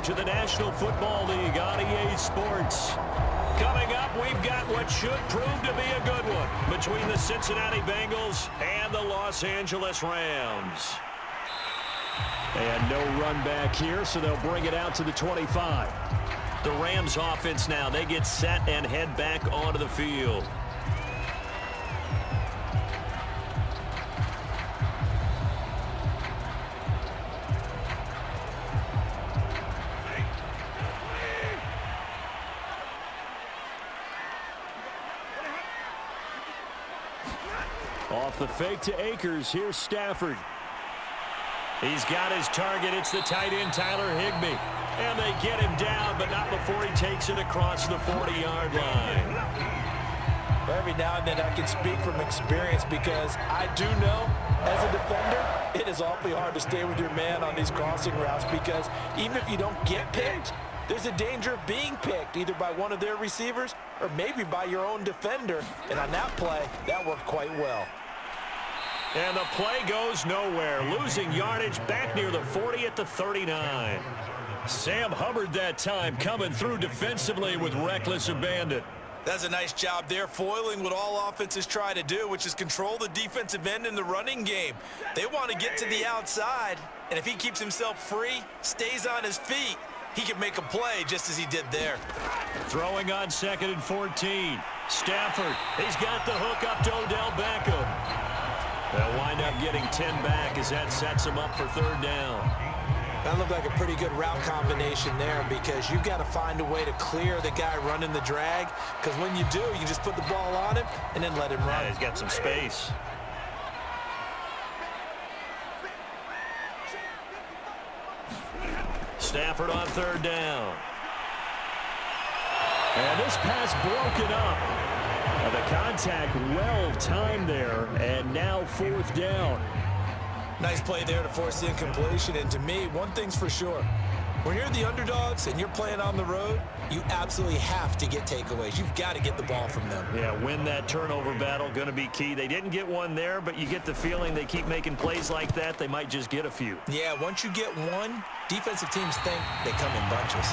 coverage of the National Football League on EA Sports. Coming up, we've got what should prove to be a good one between the Cincinnati Bengals and the Los Angeles Rams. And no run back here, so they'll bring it out to the 25. The Rams offense now, they get set and head back onto the field. Off the fake to Akers, here's Stafford. He's got his target. It's the tight end, Tyler Higbee. And they get him down, but not before he takes it across the 40-yard line. Every now and then I can speak from experience because I do know, as a defender, it is awfully hard to stay with your man on these crossing routes because even if you don't get picked, there's a danger of being picked either by one of their receivers or maybe by your own defender. And on that play, that worked quite well. And the play goes nowhere. Losing yardage back near the 40 at the 39. Sam Hubbard that time coming through defensively with reckless abandon. That's a nice job there, foiling what all offenses try to do, which is control the defensive end in the running game. They want to get to the outside, and if he keeps himself free, stays on his feet, he can make a play just as he did there. Throwing on 2nd and 14. Stafford, he's got the hook up to Odell Beckham. They'll wind up getting 10 back as that sets him up for 3rd down. That looked like a pretty good route combination there because you've got to find a way to clear the guy running the drag because when you do, you just put the ball on him and then let him run. Yeah, he's got some space. Stafford on 3rd down. And this pass broken up. The contact well timed there, and now 4th down. Nice play there to force the incompletion, and to me, one thing's for sure. When you're the underdogs and you're playing on the road, you absolutely have to get takeaways. You've got to get the ball from them. Yeah, win that turnover battle, going to be key. They didn't get one there, but you get the feeling they keep making plays like that, they might just get a few. Yeah, once you get one, defensive teams think they come in bunches.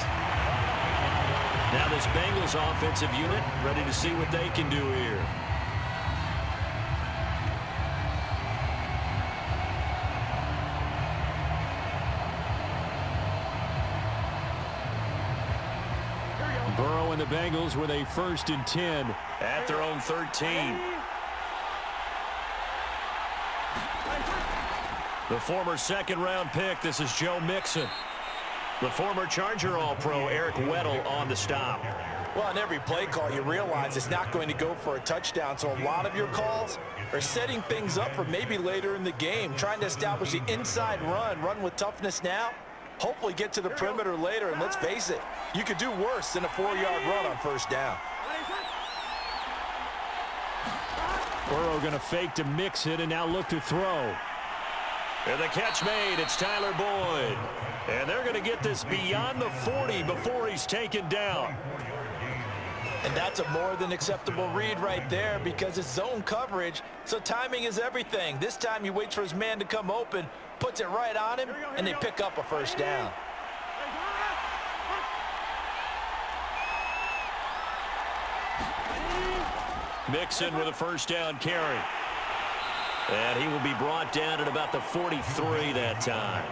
Now this Bengals offensive unit ready to see what they can do here. Burrow and the Bengals with a 1st and 10 at their own 13. The former 2nd-round pick, this is Joe Mixon. The former Charger All-Pro Eric Weddle on the stop. Well, on every play call, you realize it's not going to go for a touchdown, so a lot of your calls are setting things up for maybe later in the game, trying to establish the inside run with toughness now, hopefully get to the perimeter later, and let's face it, you could do worse than a 4-yard run on 1st down. Burrow going to fake to mix it and now look to throw. And the catch made, it's Tyler Boyd. And they're going to get this beyond the 40 before he's taken down. And that's a more than acceptable read right there because it's zone coverage, so timing is everything. This time he waits for his man to come open, puts it right on him, and they pick up a 1st down. Mixon with a 1st down carry. And he will be brought down at about the 43 that time.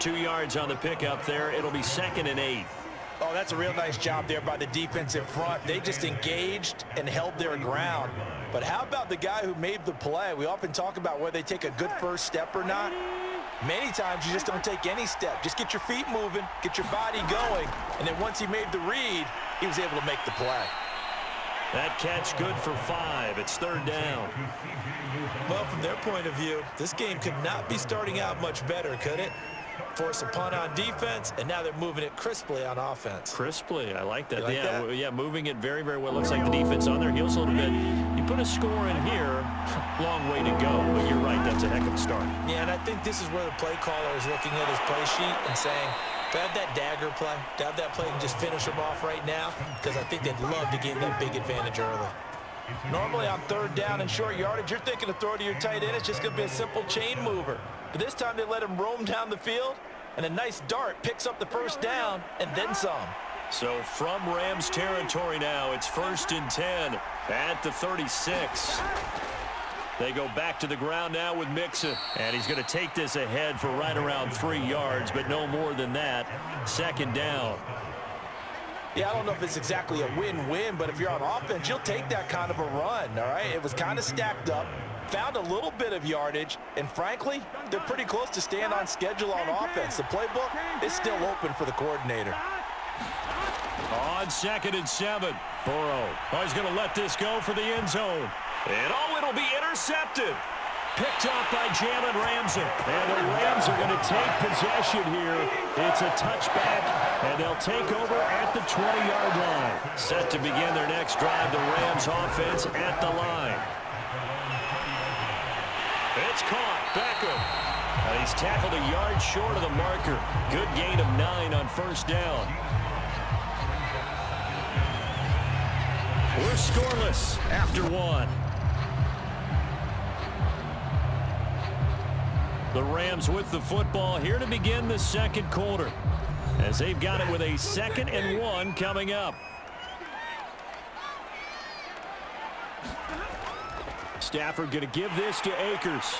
2 yards on the pickup there. It'll be 2nd and 8. Oh, that's a real nice job there by the defensive front. They just engaged and held their ground. But how about the guy who made the play? We often talk about whether they take a good first step or not. Many times you just don't take any step. Just get your feet moving, get your body going, and then once he made the read, he was able to make the play. That catch good for 5. It's 3rd down. Well, from their point of view, this game could not be starting out much better, could it? Force a punt on defense, and now they're moving it crisply on offense. Crisply, I like that. Like yeah, that? Yeah, moving it very, very well. Looks like the defense on their heels a little bit. You put a score in here, long way to go, but you're right, that's a heck of a start. Yeah, and I think this is where the play caller is looking at his play sheet and saying, to have that dagger play, to have that play and just finish them off right now, because I think they'd love to gain that big advantage early. Normally on 3rd down and short yardage, you're thinking to throw to your tight end. It's just going to be a simple chain mover. But this time they let him roam down the field, and a nice dart picks up the first down and then some. So from Rams territory now, it's 1st and 10 at the 36. They go back to the ground now with Mixon. And he's going to take this ahead for right around 3 yards, but no more than that. 2nd down. Yeah, I don't know if it's exactly a win-win, but if you're on offense, you'll take that kind of a run, all right? It was kind of stacked up, found a little bit of yardage, and frankly, they're pretty close to staying on schedule on offense. The playbook is still open for the coordinator. On 2nd and 7, Burrow. Oh, he's going to let this go for the end zone. And it'll be intercepted. Picked off by Jalen Ramsey. And the Rams are going to take possession here. It's a touchback, and they'll take over at the 20-yard line. Set to begin their next drive, the Rams offense at the line. It's caught. Beckham. And he's tackled a yard short of the marker. Good gain of 9 on 1st down. We're scoreless after 1. The Rams with the football here to begin the 2nd quarter, as they've got it with a 2nd and 1 coming up. Stafford going to give this to Akers.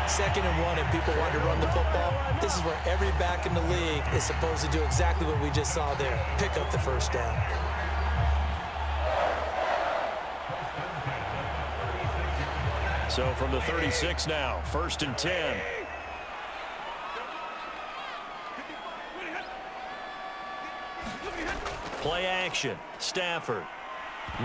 2nd and 1, and people want to run the football. This is where every back in the league is supposed to do exactly what we just saw there. Pick up the first down. So from the 36 now, 1st and 10. Play action. Stafford.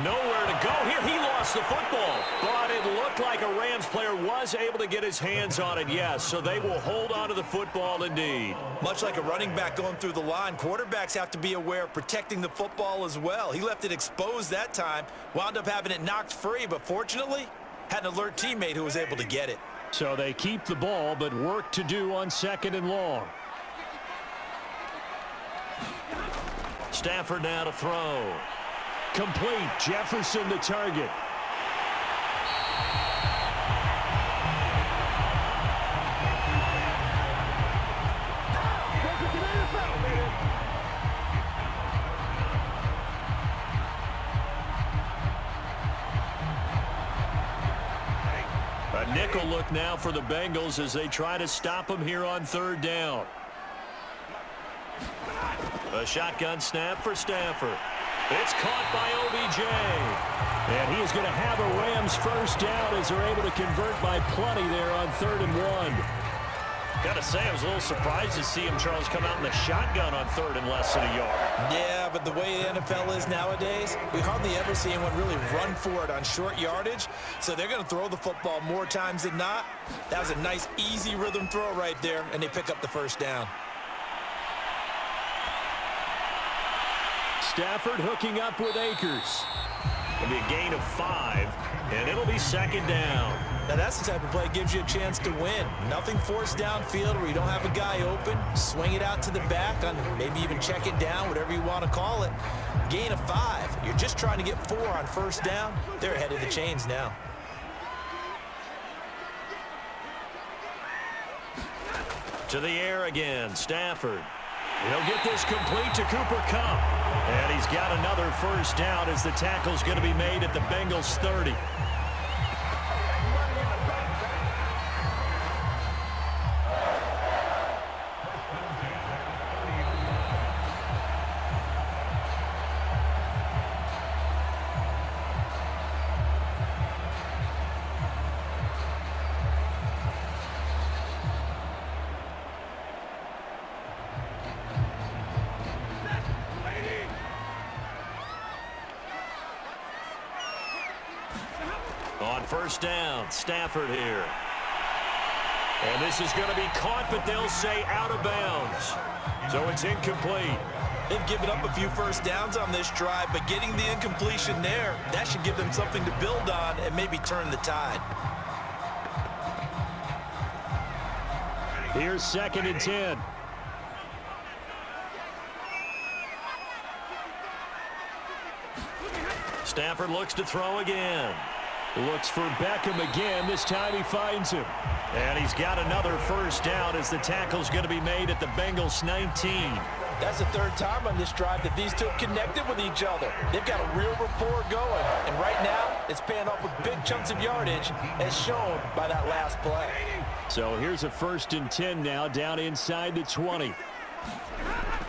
Nowhere to go here. He lost the football, but it looked like a Rams player was able to get his hands on it, yes. So they will hold on to the football indeed. Much like a running back going through the line, quarterbacks have to be aware of protecting the football as well. He left it exposed that time, wound up having it knocked free, but fortunately, had an alert teammate who was able to get it. So they keep the ball, but work to do on 2nd and long. Stafford now to throw. Complete. Jefferson the target. A nickel look now for the Bengals as they try to stop him here on 3rd down. A shotgun snap for Stafford. It's caught by OBJ. And he is going to have a Rams first down as they're able to convert by plenty there on 3rd and 1. Got to say, I was a little surprised to see him, Charles, come out in the shotgun on 3rd and less than a yard. Yeah, but the way the NFL is nowadays, we hardly ever see anyone really run for it on short yardage. So they're going to throw the football more times than not. That was a nice, easy rhythm throw right there, and they pick up the first down. Stafford hooking up with Akers. It'll be a gain of 5, and it'll be 2nd down. Now that's the type of play that gives you a chance to win. Nothing forced downfield where you don't have a guy open. Swing it out to the back, on maybe even check it down, whatever you want to call it. Gain of 5. You're just trying to get 4 on 1st down. They're ahead of the chains now. To the air again, Stafford. He'll get this complete to Cooper Kupp. And he's got another first down as the tackle's going to be made at the Bengals 30. On first down, Stafford here. And this is going to be caught, but they'll say out of bounds. So it's incomplete. They've given up a few first downs on this drive, but getting the incompletion there, that should give them something to build on and maybe turn the tide. Here's 2nd and 10. Stafford looks to throw again. Looks for Beckham again. This time he finds him. And he's got another first down as the tackle's going to be made at the Bengals 19. That's the third time on this drive that these two have connected with each other. They've got a real rapport going. And right now, it's paying off with big chunks of yardage, as shown by that last play. So here's a 1st and 10 now, down inside the 20.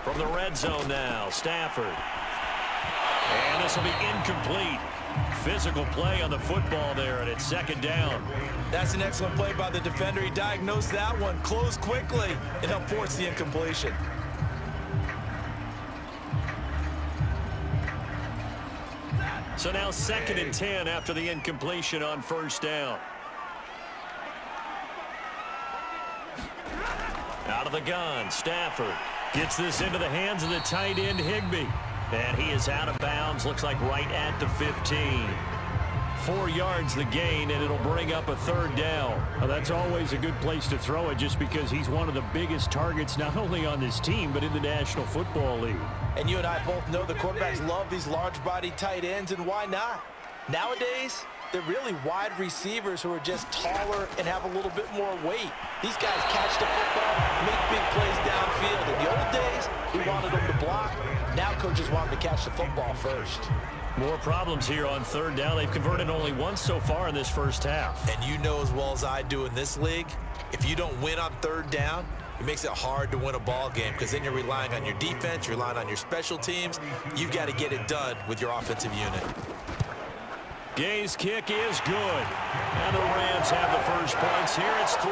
From the red zone now, Stafford. And this will be incomplete. Physical play on the football there, and it's 2nd down. That's an excellent play by the defender. He diagnosed that one, closed quickly, and helped force the incompletion. So now 2nd and 10 after the incompletion on 1st down. Out of the gun, Stafford gets this into the hands of the tight end, Higbee. And he is out of bounds, looks like right at the 15. 4 yards the gain, and it'll bring up a 3rd down. Well, that's always a good place to throw it just because he's one of the biggest targets not only on this team but in the National Football League. And you and I both know the quarterbacks love these large-bodied tight ends, and why not? Nowadays, they're really wide receivers who are just taller and have a little bit more weight. These guys catch the football, make big plays downfield. In the old days, we wanted them to block. Now coaches want them to catch the football first. More problems here on 3rd down. They've converted only once so far in this first half. And you know as well as I do in this league, if you don't win on 3rd down, it makes it hard to win a ball game because then you're relying on your defense, you're relying on your special teams. You've got to get it done with your offensive unit. Gay's kick is good. And the Rams have the first points here. It's 3-0.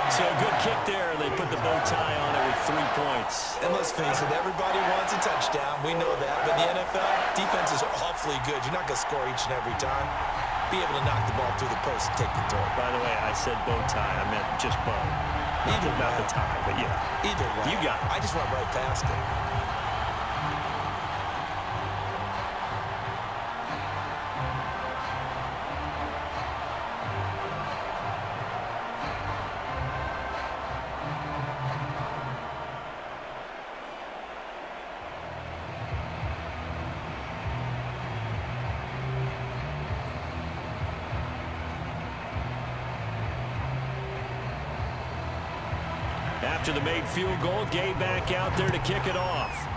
So a good kick there. They put the bow tie on it with 3 points. And let's face it, everybody wants a touchdown. We know that. But in the NFL, defenses are awfully good. You're not going to score each and every time. Be able to knock the ball through the post and take the throw. By the way, I said bow tie. I meant just bow. Not the tie, but yeah. Either way. You got it. I just went right past it. After the made field goal, Gay back out there to kick it off.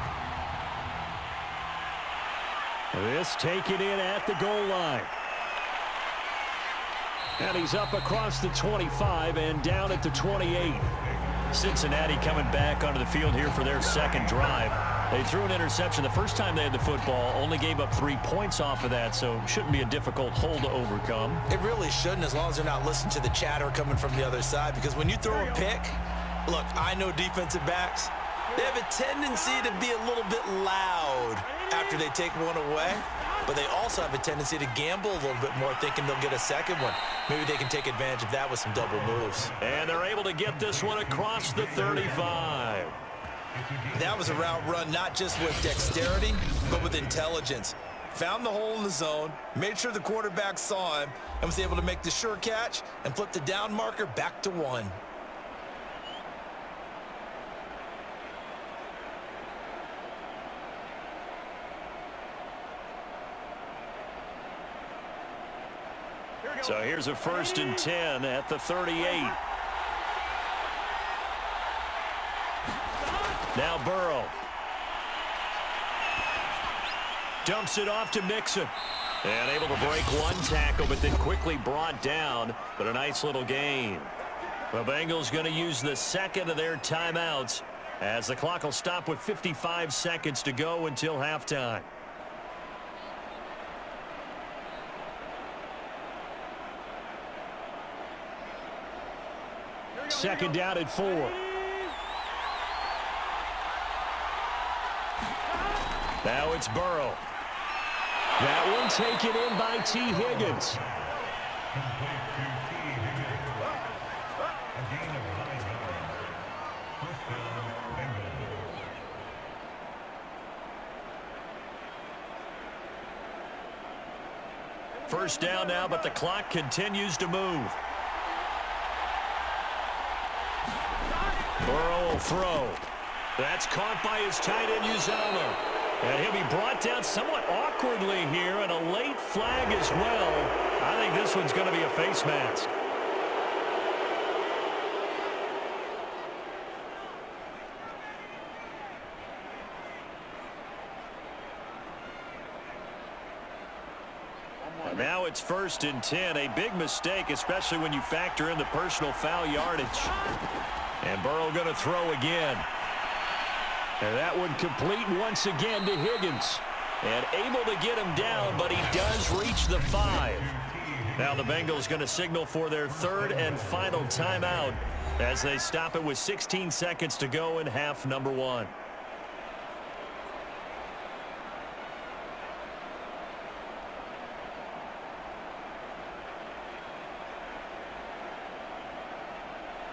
This taken in at the goal line. And he's up across the 25 and down at the 28. Cincinnati coming back onto the field here for their 2nd drive. They threw an interception the first time they had the football, only gave up 3 points off of that, so shouldn't be a difficult hole to overcome. It really shouldn't, as long as they're not listening to the chatter coming from the other side, because when you throw a pick, look, I know defensive backs, they have a tendency to be a little bit loud after they take one away, but they also have a tendency to gamble a little bit more, thinking they'll get a 2nd one. Maybe they can take advantage of that with some double moves. And they're able to get this one across the 35. That was a route run not just with dexterity, but with intelligence. Found the hole in the zone, made sure the quarterback saw him, and was able to make the sure catch and flip the down marker back to 1. So here's a 1st and 10 at the 38. Now Burrow. Dumps it off to Mixon. And able to break one tackle, but then quickly brought down. But a nice little gain. The Bengals going to use the 2nd of their timeouts as the clock will stop with 55 seconds to go until halftime. Second down at 4. Now it's Burrow. That one taken in by T. Higgins. First down now, but the clock continues to move. Burrow will throw. That's caught by his tight end, Uzama. And he'll be brought down somewhat awkwardly here, and a late flag as well. I think this one's going to be a face mask. And now it's 1st and 10. A big mistake, especially when you factor in the personal foul yardage. And Burrow going to throw again. And that one complete once again to Higgins. And able to get him down, but he does reach the 5. Now the Bengals going to signal for their 3rd and final timeout as they stop it with 16 seconds to go in half number 1.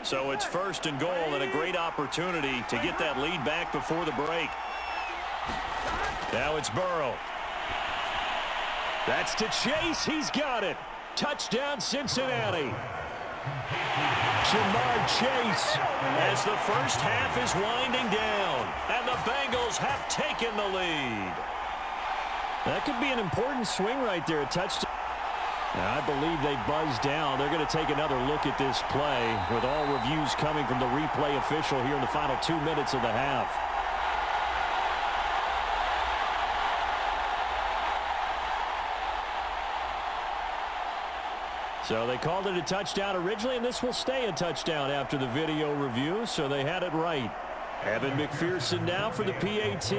So it's 1st and goal, and a great opportunity to get that lead back before the break. Now it's Burrow. That's to Chase. He's got it. Touchdown, Cincinnati. Jamar Chase as the first half is winding down, and the Bengals have taken the lead. That could be an important swing right there. A touchdown. I believe they buzzed down. They're going to take another look at this play with all reviews coming from the replay official here in the final 2 minutes of the half. So they called it a touchdown originally, and this will stay a touchdown after the video review, so they had it right. Evan McPherson now for the PAT.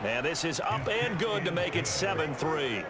And this is up and good to make it 7-3.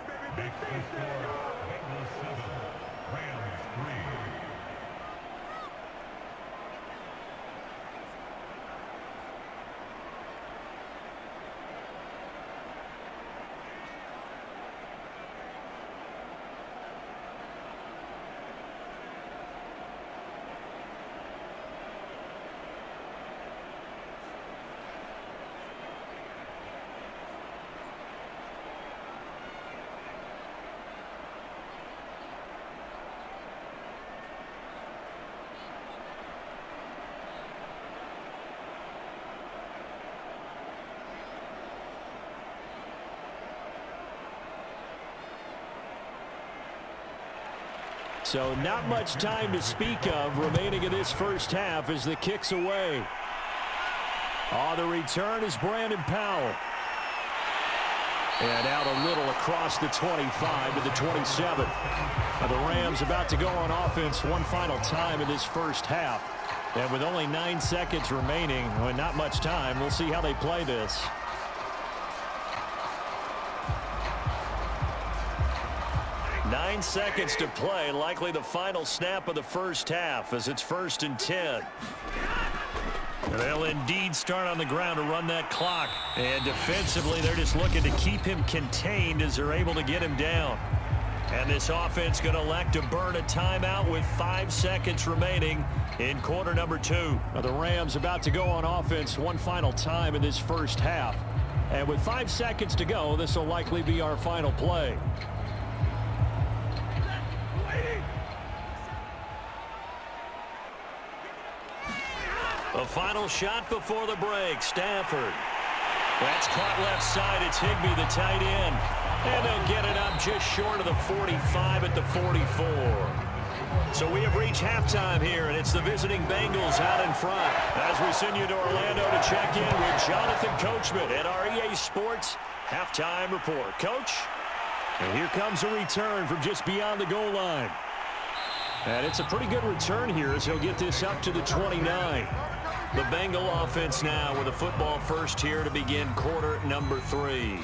So not much time to speak of remaining in this first half as the kick's away. On the return is Brandon Powell. And out a little across the 25 to the 27. The Rams about to go on offense one final time in this first half. And with only 9 seconds remaining, well, not much time, we'll see how they play this. Nine seconds to play, likely the final snap of the first half as it's 1st and 10. They'll indeed start on the ground to run that clock. And defensively, they're just looking to keep him contained as they're able to get him down. And this offense going to elect to burn a timeout with 5 seconds remaining in quarter number 2. Now the Rams about to go on offense one final time in this first half. And with 5 seconds to go, this will likely be our final play. The final shot before the break. Stafford. That's caught left side. It's Higbee, the tight end. And they'll get it up just short of the 45 at the 44. So we have reached halftime here, and it's the visiting Bengals out in front. As we send you to Orlando to check in with Jonathan Coachman at our EA Sports Halftime Report. Coach, and here comes a return from just beyond the goal line. And it's a pretty good return here as he'll get this up to the 29. The Bengal offense now with a football first here to begin quarter number 3.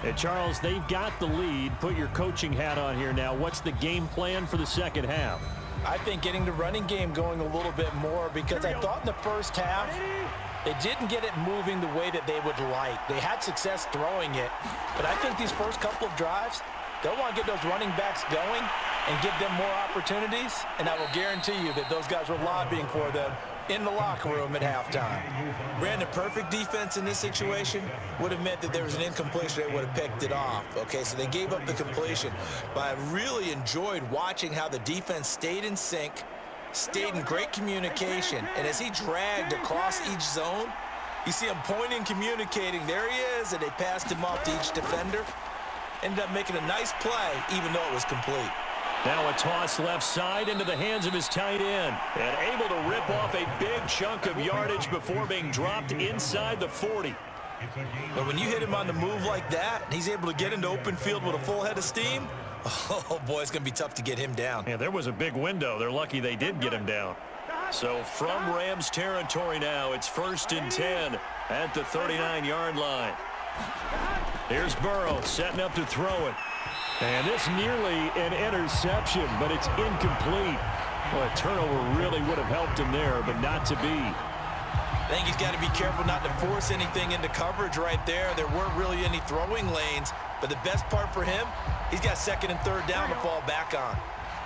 And Charles, they've got the lead. Put your coaching hat on here now. What's the game plan for the second half? I think getting the running game going a little bit more, because I thought in the first half they didn't get it moving the way that they would like. They had success throwing it, but I think these first couple of drives, they'll want to get those running backs going and give them more opportunities, and I will guarantee you that those guys were lobbying for them in the locker room at halftime. Brandon, perfect defense in this situation would have meant that there was an incompletion. They would have picked it off. Okay, so they gave up the completion. But I really enjoyed watching how the defense stayed in sync, stayed in great communication. And as he dragged across each zone, you see him pointing, communicating. There he is, and they passed him off to each defender. Ended up making a nice play, even though it was complete. Now a toss left side into the hands of his tight end. And able to rip off a big chunk of yardage before being dropped inside the 40. But when you hit him on the move like that, and he's able to get into open field with a full head of steam, oh boy, it's going to be tough to get him down. Yeah, there was a big window. They're lucky they did get him down. So from Rams territory now, it's 1st and 10 at the 39-yard line. Here's Burrow setting up to throw it. And this nearly an interception, but it's incomplete. Well, a turnover really would have helped him there, but not to be. I think he's got to be careful not to force anything into coverage right there. There weren't really any throwing lanes, but the best part for him, he's got 2nd and 3rd down to fall back on.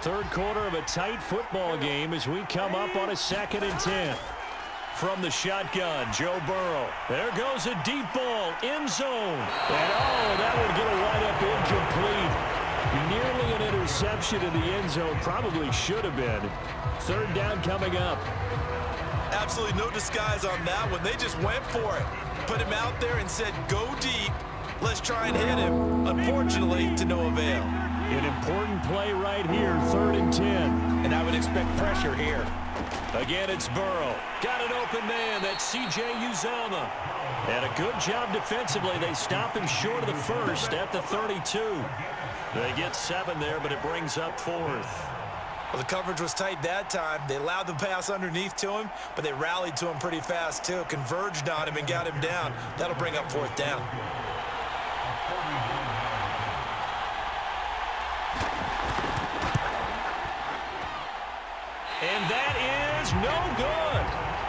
3rd quarter of a tight football game as we come up on a 2nd and 10. From the shotgun, Joe Burrow. There goes a deep ball, end zone. And that would get a wide-up incomplete. Nearly an interception in the end zone. Probably should have been. 3rd down coming up. Absolutely no disguise on that one. They just went for it. Put him out there and said, go deep. Let's try and hit him. Unfortunately, to no avail. An important play right here, 3rd and 10. And I would expect pressure here. Again, it's Burrow. Got an open man. That's C.J. Uzomah. And a good job defensively. They stop him short of the 1st at the 32. They get 7 there, but it brings up 4th. Well, the coverage was tight that time. They allowed the pass underneath to him, but they rallied to him pretty fast, too. Converged on him and got him down. That'll bring up 4th down. And that is no good.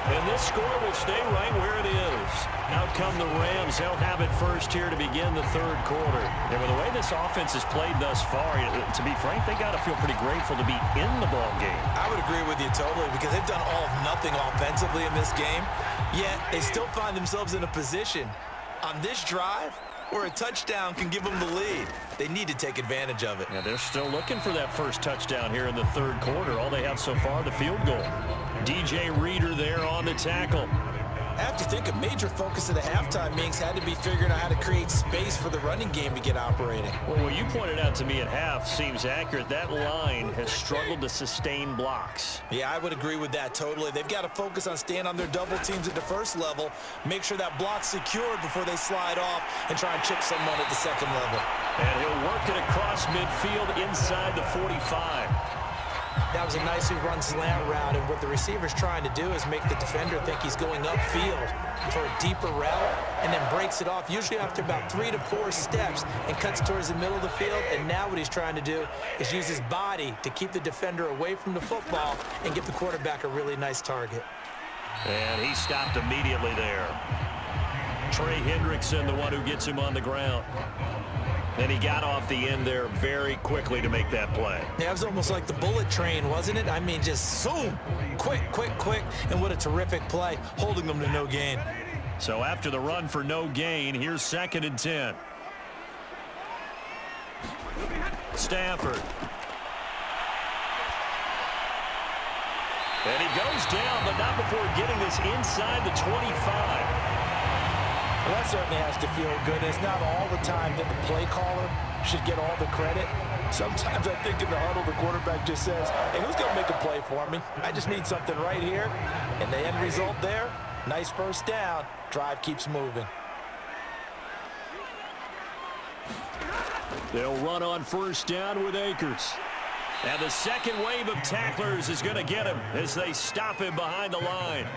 And this score will stay right where it is. Out come the Rams. They'll have it first here to begin the 3rd quarter. And with the way this offense has played thus far, to be frank, they got to feel pretty grateful to be in the ball game. I would agree with you totally because they've done all of nothing offensively in this game, yet they still find themselves in a position on this drive where a touchdown can give them the lead. They need to take advantage of it. Yeah, they're still looking for that first touchdown here in the 3rd quarter. All they have so far, the field goal. DJ Reader there on the tackle. I have to think a major focus of the halftime meetings had to be figuring out how to create space for the running game to get operating. Well, what you pointed out to me at half seems accurate. That line has struggled to sustain blocks. Yeah, I would agree with that totally. They've got to focus on staying on their double teams at the 1st level, make sure that block's secured before they slide off and try and chip someone at the 2nd level. And he'll work it across midfield inside the 45. That was a nicely run slant route, and what the receiver's trying to do is make the defender think he's going upfield for a deeper route and then breaks it off, usually after about 3 to 4 steps, and cuts towards the middle of the field. And now what he's trying to do is use his body to keep the defender away from the football and give the quarterback a really nice target. And he stopped immediately there. Trey Hendrickson, the one who gets him on the ground. And he got off the end there very quickly to make that play. Yeah, it was almost like the bullet train, wasn't it? I mean, just zoom, quick, and what a terrific play, holding them to no gain. So after the run for no gain, here's 2nd and 10. Stafford. And he goes down, but not before getting this inside the 25. Well, that certainly has to feel good. It's not all the time that the play caller should get all the credit. Sometimes I think in the huddle, the quarterback just says, hey, who's going to make a play for me? I just need something right here. And the end result there, nice 1st down. Drive keeps moving. They'll run on 1st down with Akers. And the 2nd wave of tacklers is going to get him as they stop him behind the line.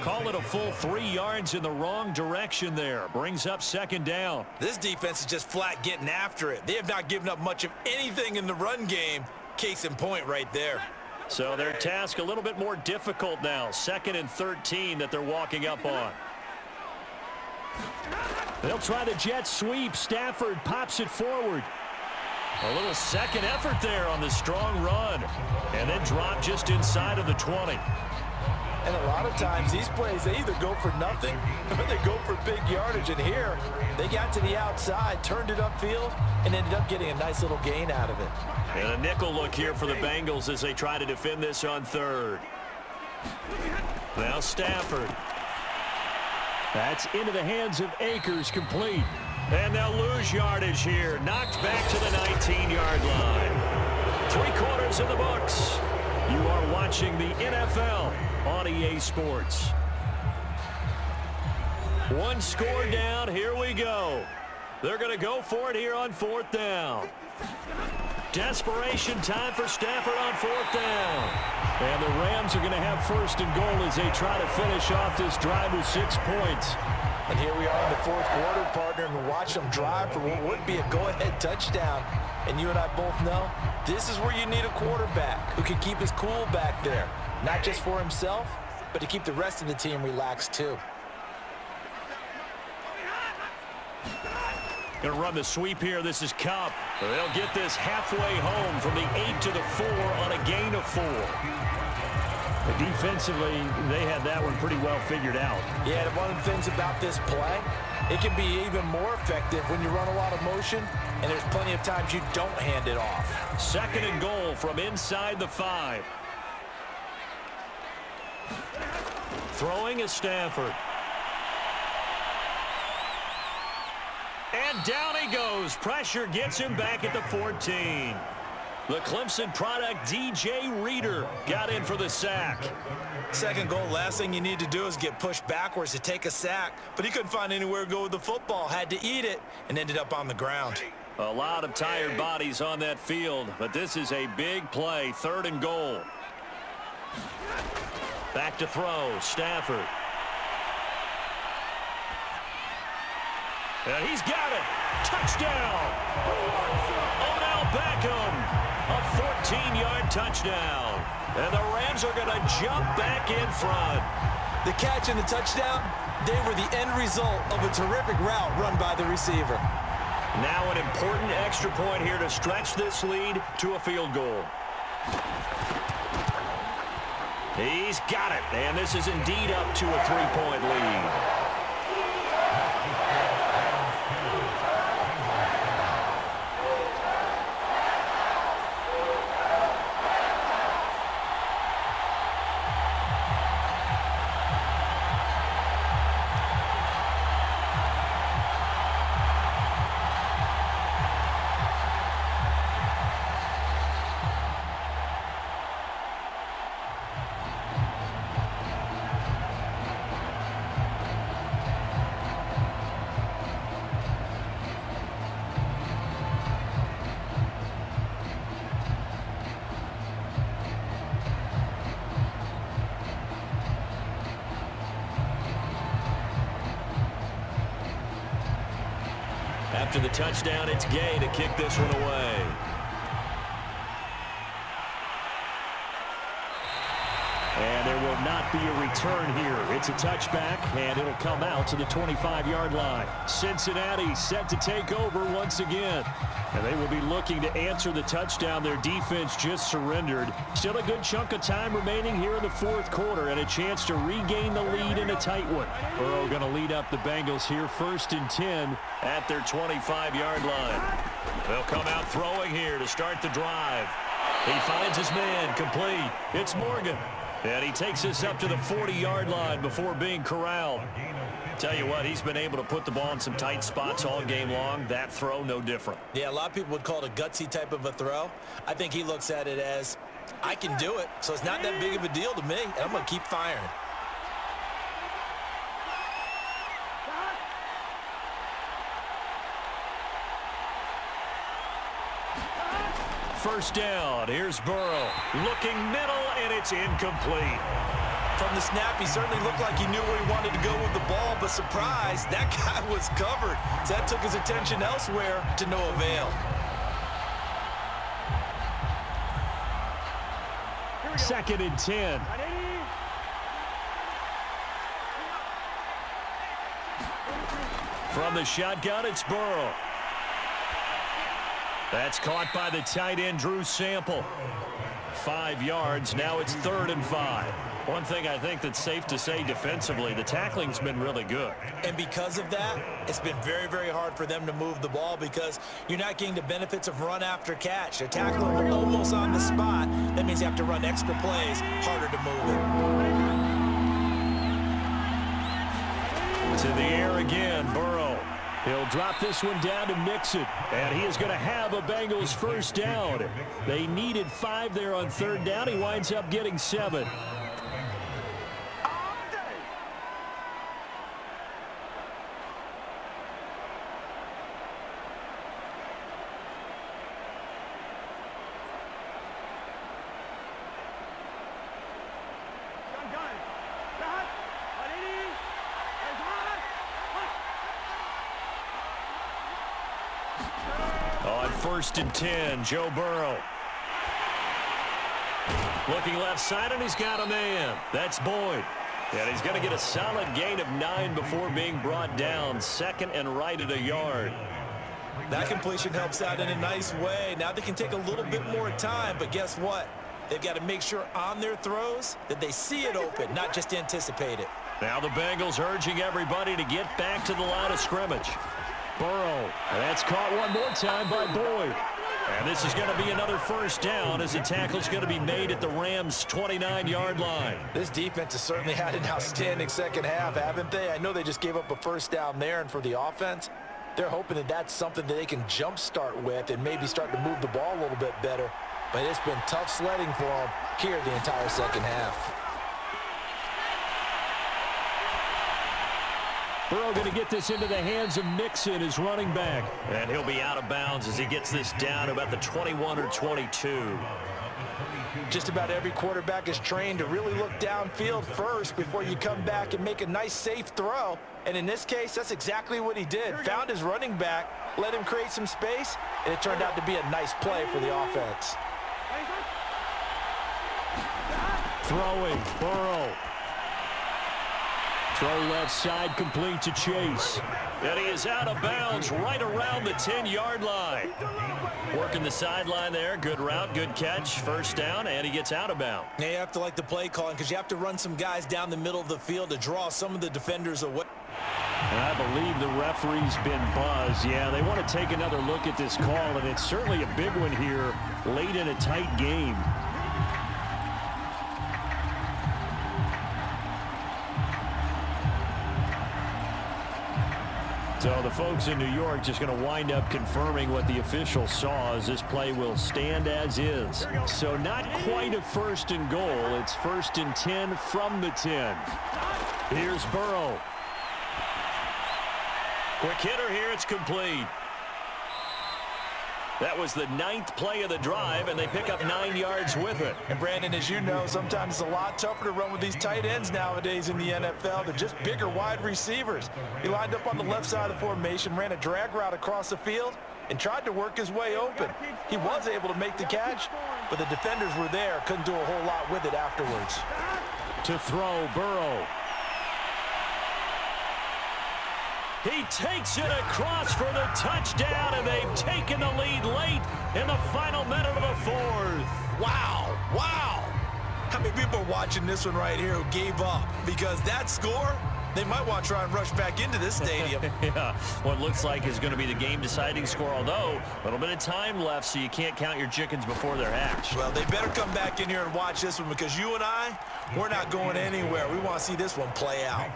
Call it a full 3 yards in the wrong direction there. Brings up 2nd down. This defense is just flat getting after it. They have not given up much of anything in the run game. Case in point right there. So their task a little bit more difficult now. 2nd and 13 that they're walking up on. They'll try the jet sweep. Stafford pops it forward. A little second effort there on the strong run. And then drop just inside of the 20. And a lot of times these plays, they either go for nothing or they go for big yardage. And here, they got to the outside, turned it upfield, and ended up getting a nice little gain out of it. And a nickel look here for the Bengals as they try to defend this on third. Now Stafford. That's into the hands of Akers, complete. And they'll lose yardage here. Knocked back to the 19-yard line. 3/4 in the books. You are watching the NFL on EA Sports. One score down. Here we go. They're going to go for it here on 4th down. Desperation time for Stafford on 4th down. And the Rams are going to have 1st and goal as they try to finish off this drive with 6 points. And here we are in the 4th quarter, partner, and watch them drive for what would be a go-ahead touchdown. And you and I both know this is where you need a quarterback who can keep his cool back there. Not just for himself, but to keep the rest of the team relaxed too. Going to run the sweep here. This is Cup. They'll get this halfway home from the 8 to the 4 on a gain of 4. Defensively, they had that one pretty well figured out. Yeah, and one of the things about this play, it can be even more effective when you run a lot of motion, and there's plenty of times you don't hand it off. 2nd and goal from inside the 5. Throwing is Stafford. And down he goes. Pressure gets him back at the 14. The Clemson product, DJ Reader, got in for the sack. 2nd goal, last thing you need to do is get pushed backwards to take a sack. But he couldn't find anywhere to go with the football. Had to eat it and ended up on the ground. A lot of tired bodies on that field, but this is a big play. 3rd and goal. Back to throw, Stafford. And he's got it. Touchdown. Odell Beckham. A 14-yard touchdown. And the Rams are going to jump back in front. The catch and the touchdown, they were the end result of a terrific route run by the receiver. Now an important extra point here to stretch this lead to a field goal. He's got it. And this is indeed up to a 3-point lead. After the touchdown, it's Gay to kick this one away. And there will not be a return here. It's a touchback, and it'll come out to the 25-yard line. Cincinnati set to take over once again. And they will be looking to answer the touchdown their defense just surrendered. Still a good chunk of time remaining here in the 4th quarter and a chance to regain the lead in a tight one. Burrow going to lead up the Bengals here 1st and 10 at their 25-yard line. They'll come out throwing here to start the drive. He finds his man, complete. It's Morgan. And he takes this up to the 40-yard line before being corralled. Tell you what, he's been able to put the ball in some tight spots all game long. That throw, no different. Yeah, a lot of people would call it a gutsy type of a throw. I think he looks at it as, I can do it, so it's not that big of a deal to me, and I'm going to keep firing. First down, here's Burrow. Looking middle, and it's incomplete. From the snap, he certainly looked like he knew where he wanted to go with the ball, but surprise, that guy was covered. So that took his attention elsewhere to no avail. 2nd and 10. From the shotgun, it's Burrow. That's caught by the tight end, Drew Sample. 5 yards. Now it's 3rd and 5. One thing I think that's safe to say defensively, the tackling's been really good. And because of that, it's been very, very hard for them to move the ball because you're not getting the benefits of run after catch. They're tackling almost on the spot. That means you have to run extra plays, harder to move it. To the air again, Burrow. He'll drop this one down to Mixon, and he is going to have a Bengals first down. They needed 5 there on third down. He winds up getting 7. On 1st and 10, Joe Burrow. Looking left side, and he's got a man. That's Boyd. And he's going to get a solid gain of 9 before being brought down. 2nd and right at a yard. That completion helps out in a nice way. Now they can take a little bit more time, but guess what? They've got to make sure on their throws that they see it open, not just anticipate it. Now the Bengals urging everybody to get back to the line of scrimmage. Burrow, and that's caught one more time by Boyd. And this is going to be another first down as the tackle's going to be made at the Rams' 29-yard line. This defense has certainly had an outstanding second half, haven't they? I know they just gave up a first down there, and for the offense, they're hoping that that's something that they can jumpstart with and maybe start to move the ball a little bit better. But it's been tough sledding for them here the entire second half. Burrow going to get this into the hands of Mixon, his running back. And he'll be out of bounds as he gets this down to about the 21 or 22. Just about every quarterback is trained to really look downfield first before you come back and make a nice, safe throw. And in this case, that's exactly what he did. Found his running back, let him create some space, and it turned out to be a nice play for the offense. Throwing, Burrow. Throw left side, complete to Chase. And he is out of bounds right around the 10-yard line. Working the sideline there. Good route, good catch. First down, and he gets out of bounds. Now you have to like the play calling because you have to run some guys down the middle of the field to draw some of the defenders away. And I believe the referee's been buzzed. Yeah, they want to take another look at this call, and it's certainly a big one here late in a tight game. So the folks in New York just going to wind up confirming what the official saw as this play will stand as is. So not quite a 1st and goal. It's 1st and 10 from the 10. Here's Burrow. Quick hitter here. It's complete. That was the 9th play of the drive, and they pick up 9 yards with it. And, Brandon, as you know, sometimes it's a lot tougher to run with these tight ends nowadays in the NFL. They're just bigger wide receivers. He lined up on the left side of the formation, ran a drag route across the field, and tried to work his way open. He was able to make the catch, but the defenders were there, couldn't do a whole lot with it afterwards. To throw, Burrow. He takes it across for the touchdown, and they've taken the lead late in the final minute of the 4th. Wow, wow. How many people are watching this one right here who gave up? Because that score, they might want to try and rush back into this stadium. Yeah, what looks like is going to be the game-deciding score, although a little bit of time left, so you can't count your chickens before they're hatched. Well, they better come back in here and watch this one because you and I, we're not going anywhere. We want to see this one play out.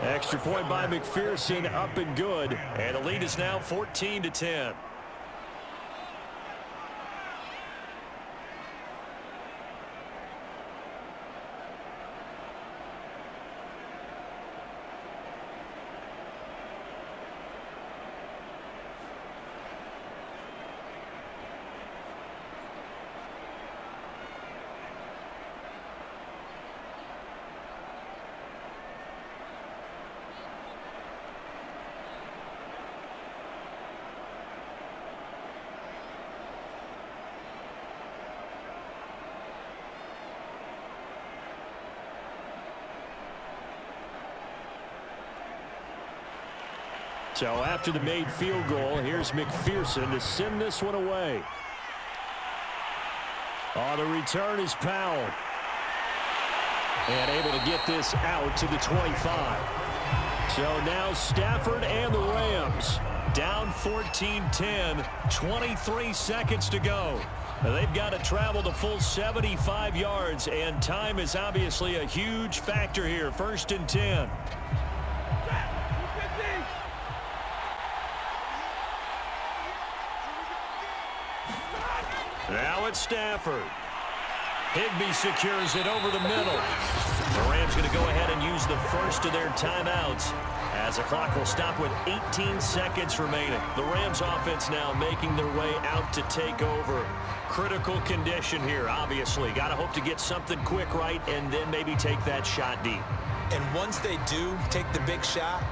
Extra point by McPherson, up and good, and the lead is now 14-10. So after the made field goal, here's McPherson to send this one away. On the return is Powell. And able to get this out to the 25. So now Stafford and the Rams down 14-10, 23 seconds to go. They've got to travel the full 75 yards, and time is obviously a huge factor here. 1st and 10. Now it's Stafford. Higbee secures it over the middle. The Rams going to go ahead and use the first of their timeouts as the clock will stop with 18 seconds remaining. The Rams offense now making their way out to take over. Critical condition here, obviously. Got to hope to get something quick right and then maybe take that shot deep. And once they do take the big shot,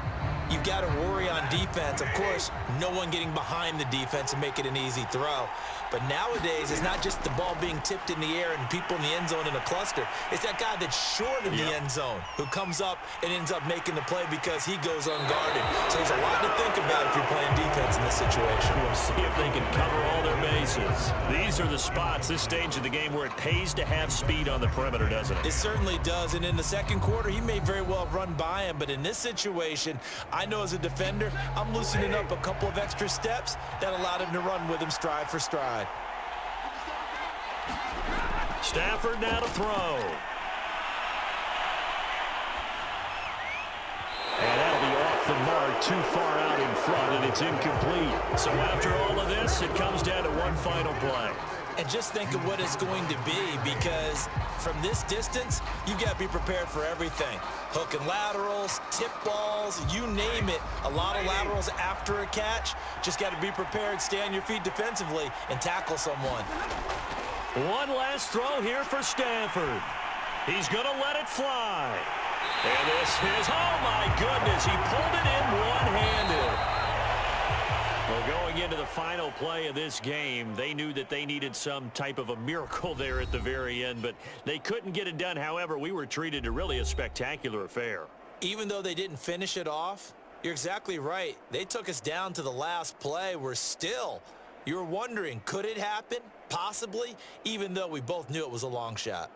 you've got to worry on defense. Of course, no one getting behind the defense and make it an easy throw. But nowadays, it's not just the ball being tipped in the air and people in the end zone in a cluster. It's that guy that's short of the end zone who comes up and ends up making the play because he goes unguarded. So there's a lot to think about if you're playing defense in this situation. We'll see if they can cover all their bases. These are the spots, this stage of the game, where it pays to have speed on the perimeter, doesn't it? It certainly does. And in the second quarter, he may very well run by him. But in this situation, I know as a defender, I'm loosening up a couple of extra steps that allowed him to run with him stride for stride. Stafford now to throw. And that'll be off the mark, too far out in front, and it's incomplete. So after all of this, it comes down to one final play. And just think of what it's going to be, because from this distance, you've got to be prepared for everything. Hook and laterals, tip balls, you name it. A lot of laterals after a catch. Just got to be prepared, stay on your feet defensively, and tackle someone. One last throw here for Stafford. He's going to let it fly. And this is, oh my goodness, he pulled it in one-handed. Well, going into the final play of this game, they knew that they needed some type of a miracle there at the very end, but they couldn't get it done. However, we were treated to really a spectacular affair. Even though they didn't finish it off, you're exactly right. They took us down to the last play. You're wondering, could it happen? Possibly, even though we both knew it was a long shot.